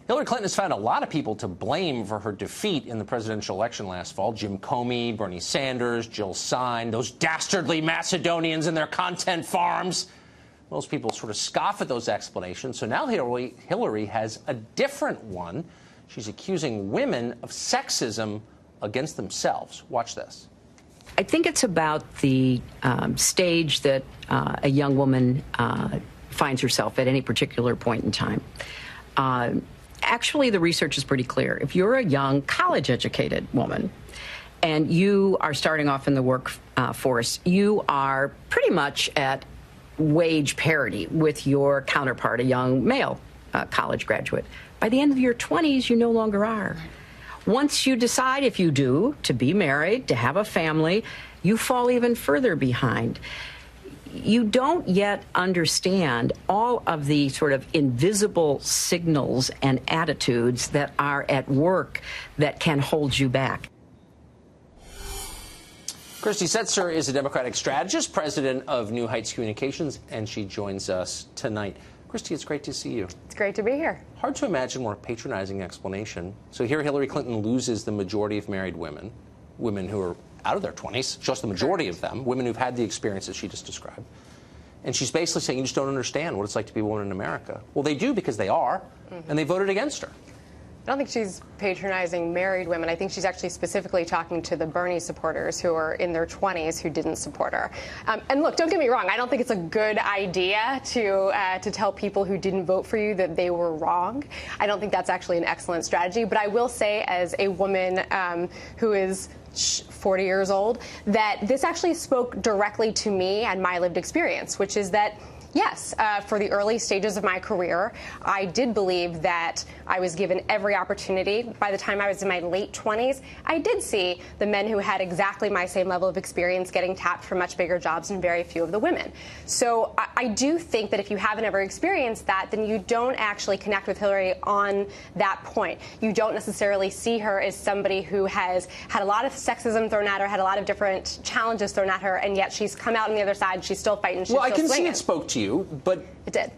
Hillary Clinton has found a lot of people to blame for her defeat in the presidential election last fall. Jim Comey, Bernie Sanders, Jill Stein, those dastardly Macedonians and their content farms. Most people sort of scoff at those explanations. So now Hillary has a different one. She's accusing women of sexism against themselves. Watch this. I think it's about the stage that a young woman finds herself at any particular point in time. Actually, the research is pretty clear. If you're a young, college-educated woman and you are starting off in the workforce, you are pretty much at wage parity with your counterpart, a young male college graduate. By the end of your 20s, you no longer are. Once you decide, if you do, to be married, to have a family, you fall even further behind. You don't yet understand all of the sort of invisible signals and attitudes that are at work that can hold you back. Christy Setzer is a Democratic strategist, president of New Heights Communications, and she joins us tonight. Christy, it's great to see you. It's great to be here. Hard to imagine more patronizing explanation. So here Hillary Clinton loses the majority of married women, women who are out of their 20s, just the majority of them, women who've had the experiences she just described. And she's basically saying, you just don't understand what it's like to be a woman in America. Well, they do, because they are, and they voted against her. I don't think she's patronizing married women. I think she's actually specifically talking to the Bernie supporters who are in their 20s who didn't support her. And look, don't get me wrong. I don't think it's a good idea to tell people who didn't vote for you that they were wrong. I don't think that's actually an excellent strategy. But I will say, as a woman who is 40 years old, that this actually spoke directly to me and my lived experience, which is that, yes, for the early stages of my career, I did believe that I was given every opportunity. By the time I was in my late 20s, I did see the men who had exactly my same level of experience getting tapped for much bigger jobs and very few of the women. So I do think that if you haven't ever experienced that, then you don't actually connect with Hillary on that point. You don't necessarily see her as somebody who has had a lot of sexism thrown at her, had a lot of different challenges thrown at her, and yet she's come out on the other side, she's still fighting, she's still swinging. Well, I can see it spoke to you, but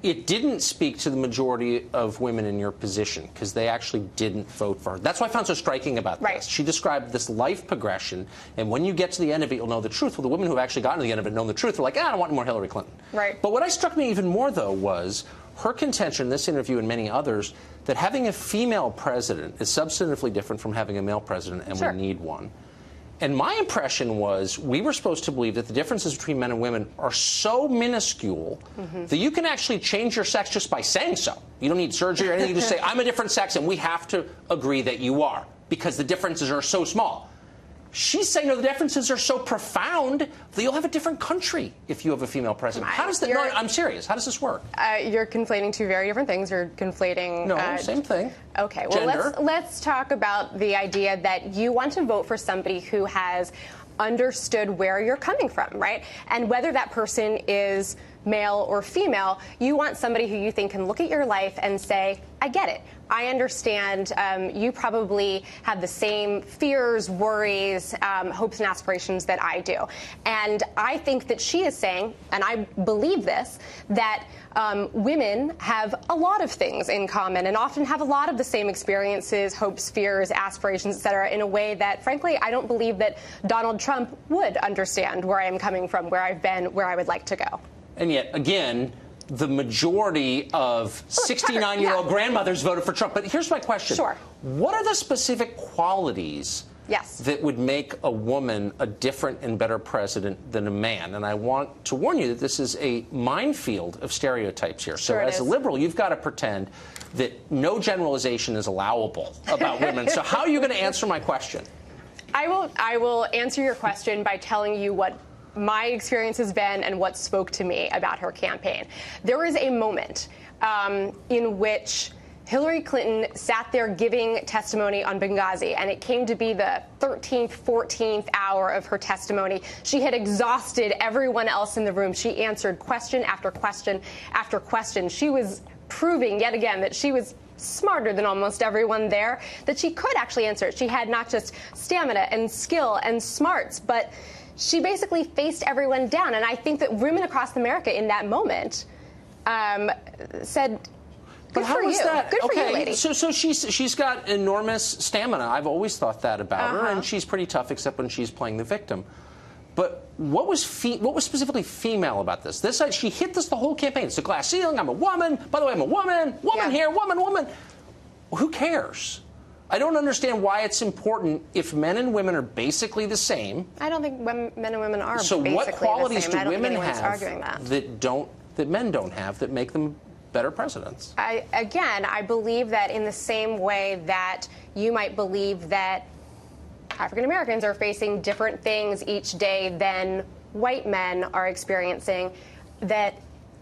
it didn't speak to the majority of women in your position, because they actually didn't vote for her. That's what I found so striking about this. She described this life progression, and when you get to the end of it, you'll know the truth. Well, the women who have actually gotten to the end of it know the truth. They're like, I don't want any more Hillary Clinton. Right. But what struck me even more, though, was her contention in this interview and many others that having a female president is substantively different from having a male president, and we need one. And my impression was we were supposed to believe that the differences between men and women are so minuscule that you can actually change your sex just by saying so. You don't need surgery or anything. You just say, I'm a different sex, and we have to agree that you are, because the differences are so small. She's saying, no, the differences are so profound that you'll have a different country if you have a female president. How does that? No, I'm serious. How does this work? You're conflating two very different things. You're conflating. No, same thing. Okay. Well, let's talk about the idea that you want to vote for somebody who has understood where you're coming from, right? And whether that person is male or female, you want somebody who you think can look at your life and say, I get it. I understand. You probably have the same fears, worries, hopes and aspirations that I do. And I think that she is saying, and I believe this, that women have a lot of things in common and often have a lot of the same experiences, hopes, fears, aspirations, et cetera, in a way that, frankly, I don't believe that Donald Trump would understand where I am coming from, where I've been, where I would like to go. And yet, again, the majority of 69-year-old grandmothers voted for Trump. But here's my question. What are the specific qualities that would make a woman a different and better president than a man? And I want to warn you that this is a minefield of stereotypes here. So as a liberal, you've got to pretend that no generalization is allowable about women. So how are you going to answer my question? I will answer your question by telling you what my experience has been and what spoke to me about her campaign. There was a moment in which Hillary Clinton sat there giving testimony on Benghazi, and it came to be the 13th, 14th hour of her testimony. She had exhausted everyone else in the room. She answered question after question after question. She was proving yet again that she was smarter than almost everyone there, that she could actually answer it. She had not just stamina and skill and smarts, but she basically faced everyone down. And I think that women across America in that moment said, Good for you. Good for you, lady. So she's got enormous stamina. I've always thought that about her, and she's pretty tough, except when she's playing the victim. But what was specifically female about this? She hit this the whole campaign. It's a glass ceiling. I'm a woman. By the way, I'm a woman. Woman here. Woman. Who cares? I don't understand why it's important if men and women are basically the same. I don't think men and women are so basically what qualities the same. do women have that men don't have that make them better presidents? I believe that in the same way that you might believe that African Americans are facing different things each day than white men are experiencing, that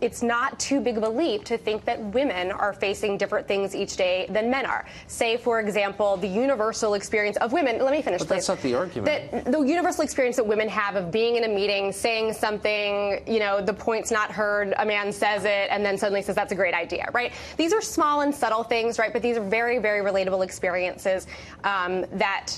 it's not too big of a leap to think that women are facing different things each day than men are. Say, for example, the universal experience of women. Let me finish, but please. That's not the argument. The universal experience that women have of being in a meeting, saying something, the point's not heard, a man says it, and then suddenly says that's a great idea, right? These are small and subtle things, right? But these are very, very relatable experiences that,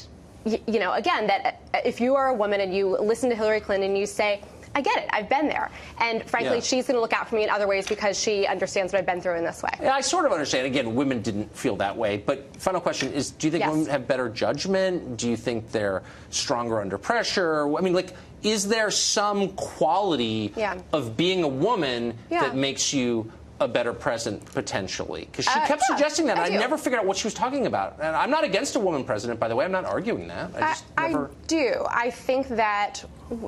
again, that if you are a woman and you listen to Hillary Clinton and you say, I get it. I've been there. And frankly, she's going to look out for me in other ways because she understands what I've been through in this way. Yeah, I sort of understand. Again, women didn't feel that way. But final question is, do you think women have better judgment? Do you think they're stronger under pressure? I mean, is there some quality of being a woman that makes you a better president, potentially? Because she kept suggesting that. I never figured out what she was talking about. And I'm not against a woman president, by the way. I'm not arguing that. I do. I think that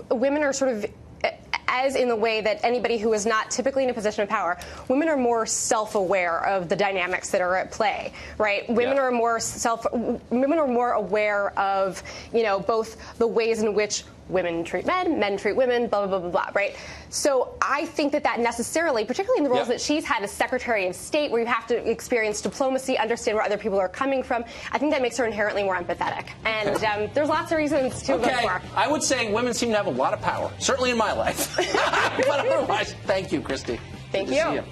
women are sort of, as in the way that anybody who is not typically in a position of power, women are more self-aware of the dynamics that are at play, right? Women are more aware of, both the ways in which women treat men treat women, blah, blah, blah, blah, blah, right? So I think that necessarily, particularly in the roles that she's had as Secretary of State, where you have to experience diplomacy, understand where other people are coming from, I think that makes her inherently more empathetic. And there's lots of reasons to vote for her. I would say women seem to have a lot of power, certainly in my life. But otherwise, thank you, Christy. Thank you.